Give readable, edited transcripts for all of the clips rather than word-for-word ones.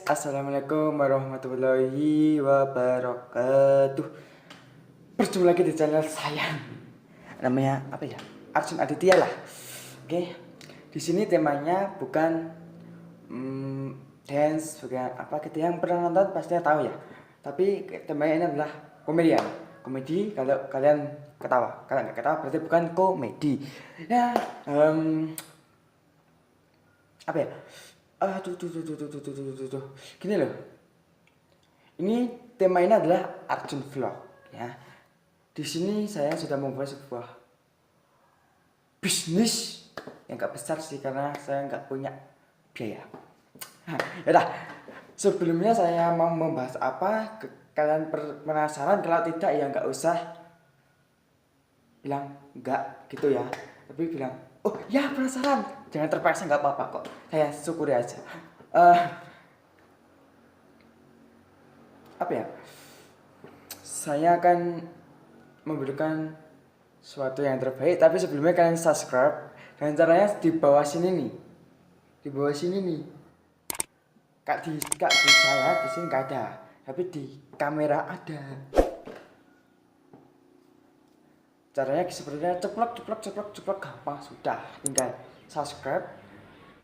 Assalamualaikum warahmatullahi wabarakatuh. Berjumpa lagi di channel saya. Namanya apa ya? Arjun Aditya lah. Oke. Di sini temanya bukan dance, bukan apa gitu. Yang pernah nonton pastinya tahu ya. Tapi temanya ini adalah komedian. Komedi kalau kalian ketawa. Kalau nggak ketawa berarti bukan komedi. Ya, apa ya? Gini loh. Ini tema ini adalah Arjun Vlog ya. Di sini saya sudah membuat sebuah bisnis yang gak besar sih karena saya nggak punya biaya. Yaudah, sebelumnya saya mau membahas apa? Kalian penasaran? Kalau tidak ya nggak usah bilang enggak gitu ya. Tapi bilang, oh ya penasaran. Jangan terpaksa, nggak apa-apa kok. Saya syukuri aja. Apa ya? Saya akan memberikan sesuatu yang terbaik. Tapi sebelumnya kalian subscribe. Dan caranya di bawah sini nih. Di bawah sini nih. Kak di saya di sini nggak ada. Tapi di kamera ada. Caranya sepertinya ceplok gampang, sudah tinggal subscribe,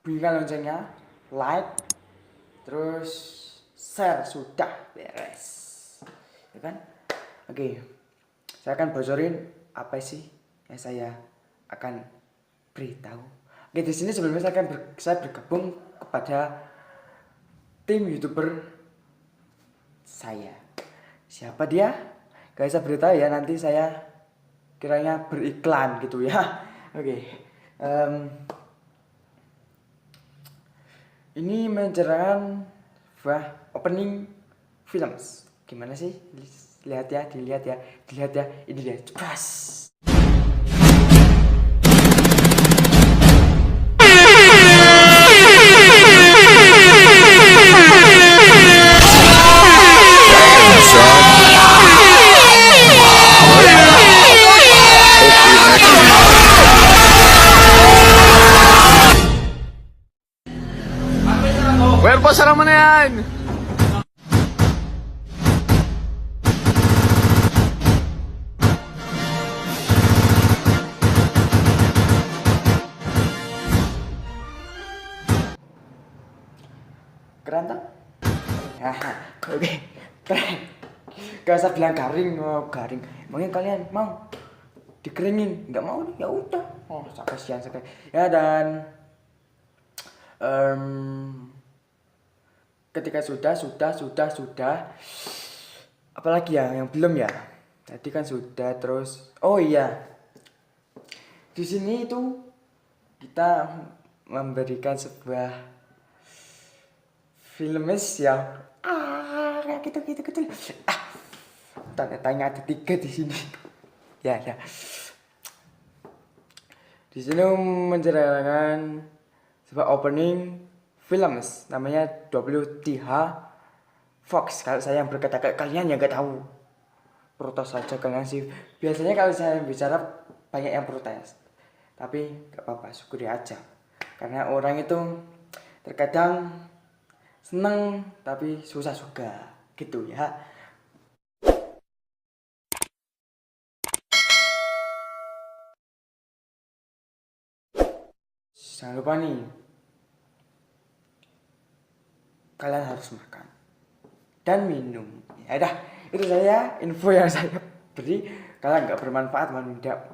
bunyikan loncengnya, like, terus share, sudah beres, ya kan? Oke, saya akan bocorin apa sih yang saya akan beritahu. Oke, di sini sebelumnya saya bergabung kepada tim YouTuber saya. Siapa dia? Gak saya beritahu ya, nanti saya kiranya beriklan gitu ya. Oke. Ini menceritakan opening films. Gimana sih? Dilihat ya. Ini dia. Cepras. Cuerpo Salomonian. Keren tak? Oke. Keren. Gak usah bilang garing, garing. Emangnya kalian mau dikeringin? Nggak mau nih, ya udah. Oh, kasihan sekali. Ya dan ketika sudah apalagi ya yang belum ya, tadi kan sudah. Terus oh iya, di sini itu kita memberikan sebuah filmes yang kayak gitu tanya ada 3 di sini. ya di sini menceritakan sebuah opening films namanya WTH Fox. Kalau saya yang berkata kayak kalian yang nggak tahu, protes saja kalian sih. Biasanya kalau saya bicara banyak yang protes, tapi nggak apa-apa, syukuri aja. Karena orang itu terkadang seneng tapi susah juga gitu ya. Jangan lupa nih, kalian harus makan dan minum. Ya dah, itu saya info yang saya beri. Kalian nggak bermanfaat, mohon tidak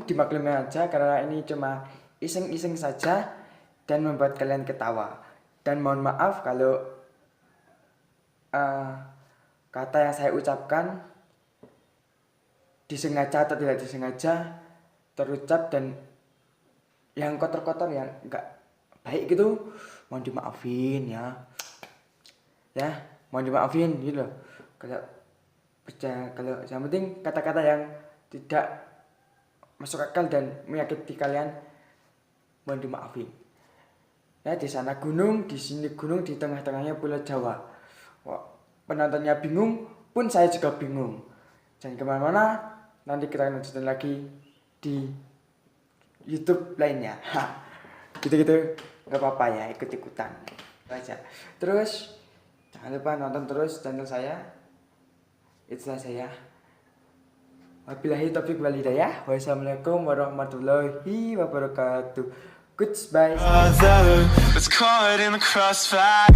dimaklumi aja karena ini cuma iseng-iseng saja dan membuat kalian ketawa. Dan mohon maaf kalau kata yang saya ucapkan disengaja atau tidak disengaja terucap dan yang kotor-kotor yang nggak baik gitu, mohon dimaafin ya. Mohon dimaafin gitu loh. Kalau yang penting kata-kata yang tidak masuk akal dan menyakiti kalian, mohon dimaafin. Ya, di sana gunung, di sini gunung, di tengah-tengahnya Pulau Jawa. Wah, penontonnya bingung, pun saya juga bingung. Jangan kemana-mana, nanti kita lanjutin lagi di YouTube lainnya. Gitu-gitu, nggak apa-apa ya, ikut-ikutan. Baca. Terus jangan lupa nonton terus channel saya. Itulah saya. Wabillahi taufiq wal hidayah. Wassalamualaikum warahmatullahi wabarakatuh. Goodbye. That's caught in the crossfire.